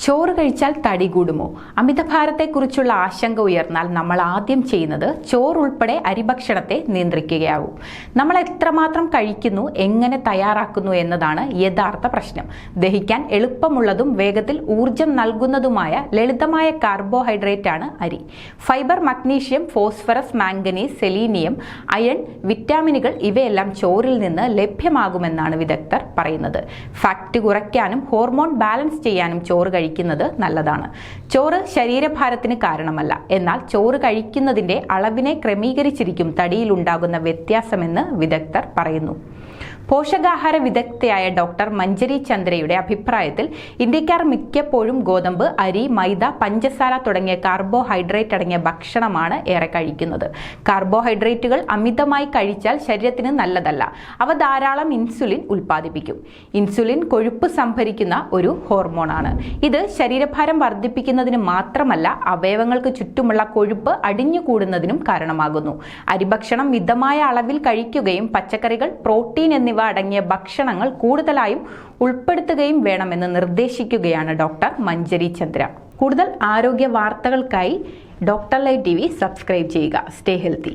ചോറ് കഴിച്ചാൽ തടി കൂടുമോ? അമിതഭാരത്തെക്കുറിച്ചുള്ള ആശങ്ക ഉയർന്നാൽ നമ്മൾ ആദ്യം ചെയ്യുന്നത് ചോറുൾപ്പെടെ അരിഭക്ഷണത്തെ നിയന്ത്രിക്കുകയാവും. നമ്മൾ എത്രമാത്രം കഴിക്കുന്നു, എങ്ങനെ തയ്യാറാക്കുന്നു എന്നതാണ് യഥാർത്ഥ പ്രശ്നം. ദഹിക്കാൻ എളുപ്പമുള്ളതും വേഗത്തിൽ ഊർജം നൽകുന്നതുമായ ലളിതമായ കാർബോഹൈഡ്രേറ്റ് ആണ് അരി. Fibre, magnesium, phosphorus, manganese, selenium, iron, വിറ്റാമിനുകൾ ഇവയെല്ലാം ചോറിൽ നിന്ന് ലഭ്യമാകുമെന്നാണ് വിദഗ്ധർ പറയുന്നത്. ഫാറ്റ് കുറയ്ക്കാനും ഹോർമോൺ ബാലൻസ് ചെയ്യാനും ചോറ് കഴിക്കുന്നത് നല്ലതാണ്. ചോറ് ശരീരഭാരത്തിന് കാരണമല്ല, എന്നാൽ ചോറ് കഴിക്കുന്നതിന്റെ അളവിനെ ക്രമീകരിച്ചിരിക്കും തടിയിൽ ഉണ്ടാകുന്ന വ്യത്യാസമെന്ന് വിദഗ്ധർ പറയുന്നു. പോഷകാഹാര വിദഗ്ധയായ ഡോക്ടർ മഞ്ജരി ചന്ദ്രയുടെ അഭിപ്രായത്തിൽ ഇന്ത്യക്കാർ മിക്കപ്പോഴും ഗോതമ്പ്, അരി, മൈദ, പഞ്ചസാര തുടങ്ങിയ കാർബോഹൈഡ്രേറ്റ് അടങ്ങിയ ഭക്ഷണമാണ് ഏറെ കഴിക്കുന്നത്. കാർബോഹൈഡ്രേറ്റുകൾ അമിതമായി കഴിച്ചാൽ ശരീരത്തിന് നല്ലതല്ല. അവ ധാരാളം ഇൻസുലിൻ ഉൽപ്പാദിപ്പിക്കും. ഇൻസുലിൻ കൊഴുപ്പ് സംഭരിക്കുന്ന ഒരു ഹോർമോണാണ്. ഇത് ശരീരഭാരം വർദ്ധിപ്പിക്കുന്നതിന് മാത്രമല്ല, അവയവങ്ങൾക്ക് ചുറ്റുമുള്ള കൊഴുപ്പ് അടിഞ്ഞുകൂടുന്നതിനും കാരണമാകുന്നു. അരിഭക്ഷണം മിതമായ അളവിൽ കഴിക്കുകയും പച്ചക്കറികൾ, പ്രോട്ടീൻ എന്നിവ അടങ്ങിയ ഭക്ഷണങ്ങൾ കൂടുതലായും ഉൾപ്പെടുത്തുകയും വേണമെന്ന് നിർദ്ദേശിക്കുകയാണ് ഡോക്ടർ മഞ്ജരി ചന്ദ്ര. കൂടുതൽ ആരോഗ്യ വാർത്തകൾക്കായി ഡോക്ടർ ലൈവ് TV സബ്സ്ക്രൈബ് ചെയ്യുക. Stay healthy.